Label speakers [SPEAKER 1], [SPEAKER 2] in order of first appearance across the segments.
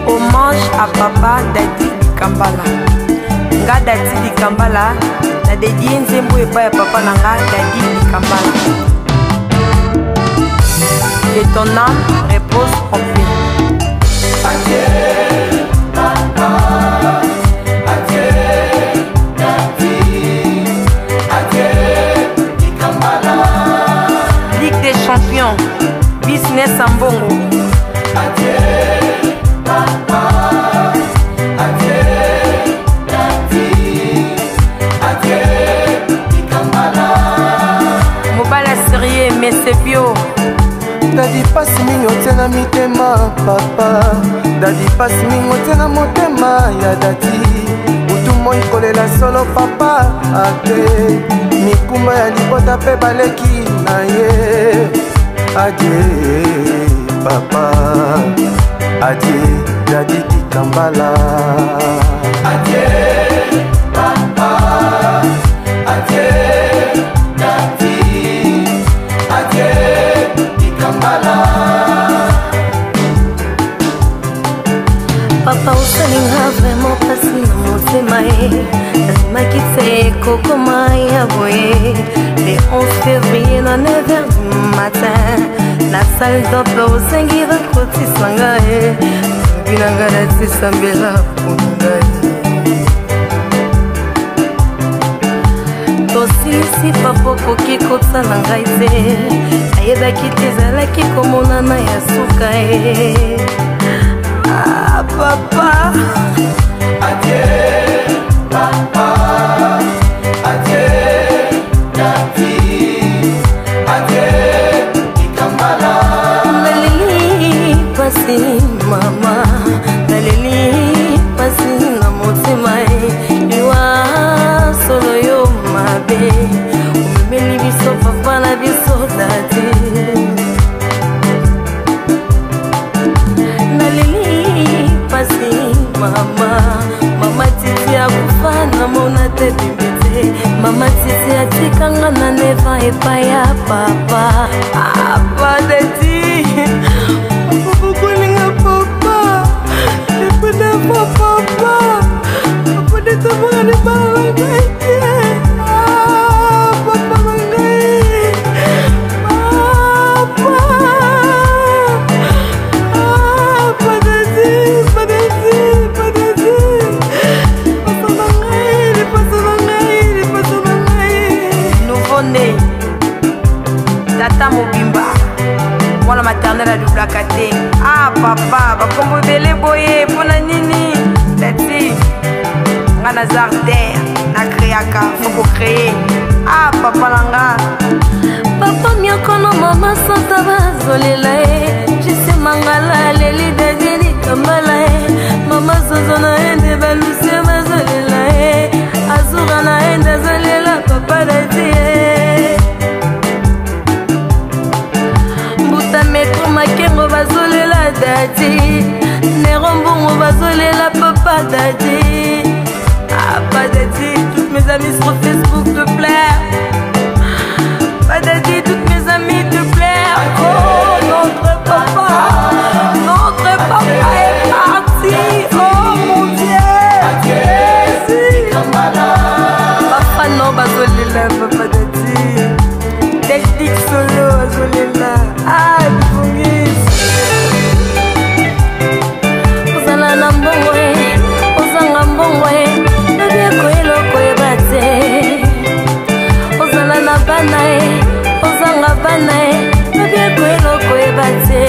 [SPEAKER 1] Hommage à papa Dadi Kambala. Nga Dadi Kambala, na dédié nzembo epa ya papa nanga Dadi Kambala. Que ton âme repose en paix.
[SPEAKER 2] Adieu, papa. Adieu, Dadi. Adieu, Kambala.
[SPEAKER 1] Ligue des champions, business en bongo.
[SPEAKER 2] Adieu, papa. Adieu, Dadi. Adieu, Kambala.
[SPEAKER 1] Mobile sérieux, mais c'est bio.
[SPEAKER 2] Dadi pasi mingi otiena mitema papa. Dadi pasi mingi otiena motema ya dadi. Utu moi kolela solo papa ate. Mikumba ya libota pe baleki na ye. Adieu papa. Adieu Dadi Kambala. Adieu papa. Adieu Dadi. Adieu Kambala.
[SPEAKER 3] Papa osalinga vraiment pasi na motema ye. Nazimaki te kokoma ya boye. Le 11 février na 9h du matin, na salle d'opéra osengi bakotisa ngai. Binanga natisa mbela mpona ngai. Tosilisi papa okoki kosala ngai te. Ayebaki te ezalaki komonana ya suka ye. Ah papa.
[SPEAKER 2] Adieu papa. Adieu Dadi. Adieu Kambala.
[SPEAKER 3] Naleli pasi mama. Naleli pasi na motema ye. Liwa solo yo mabe. Umemeli biso papa na biso dadi. Naleli pasi mama. Mama titi akufa na mona te bimbete. Mama titi atikanga na neva epa ya papa. Apa dadi. Papa kulinga papa. Epuna papa. Papa dita mwana bala ngai. Papa mangai. Papa.
[SPEAKER 1] Tata Mobimba, mwana maternelle à double akate. Ah papa, bakombo bele boye pona nini. Dati, nga na jardin, na créaka, faut créer. Ah papa langa.
[SPEAKER 3] Papa miakono mama santa bazolela e. Jise mangala leli Dadi Kambala e. Mama zozo na ende baluse bazolela e. Azura na ende azolela papa Dadi e. Mbuta metro makengo bazolela Dadi. Nerombongo bazolela papa Dadi. Ah pas Dadi, toutes mes amies sur Facebook te plaire. Pas Dadi, toutes mes amies te plaire. Oh notre papa est parti. Oh mon Dieu.
[SPEAKER 2] Adieu Kambala.
[SPEAKER 3] Papa non bazolela papa Dadi. Technique solo bazolela. Ah bungis. Ozala na mbongo e, ozanga mbongo e. Nabieko eloko ebate. Ozala na bana e, ozanga bana e. Nabieko eloko ebate.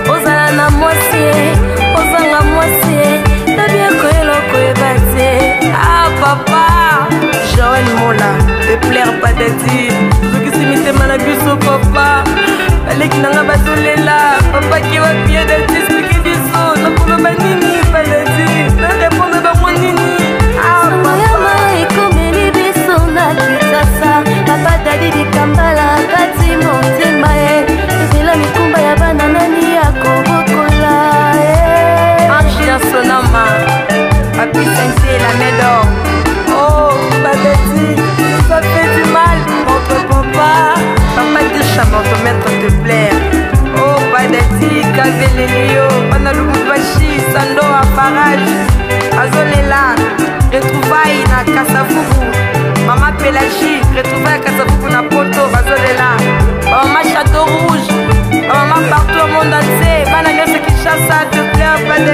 [SPEAKER 3] Ozala na mwasi e, ozanga mwasi e. Nabieko eloko ebate.
[SPEAKER 1] Ah papa, Joël Mola, te plaire pas Dadi. Soki simitema na biso papa. Baleki nanga bazolela. Papa ki wa bien Dadi, explique biso. Nakoloba nini pa Dadi? Na répondre bango nini? Ah
[SPEAKER 3] Sangoyama ekomeli biso na Kinshasa. Papa Dadi Kambala kati motema e. Ezela mikumba ya bana nani ya kobokola e.
[SPEAKER 1] Angia Sonama, Papi Sensé, la médor. Oh, Dadi, ça fait du mal, notre papa. Kasavubu, Maman Pélagie, retrouvée à Kasavubu na poto, bazolela. Maman Château Rouge, maman partout au monde entier, Banagasa Kinshasa, te plaît, pas de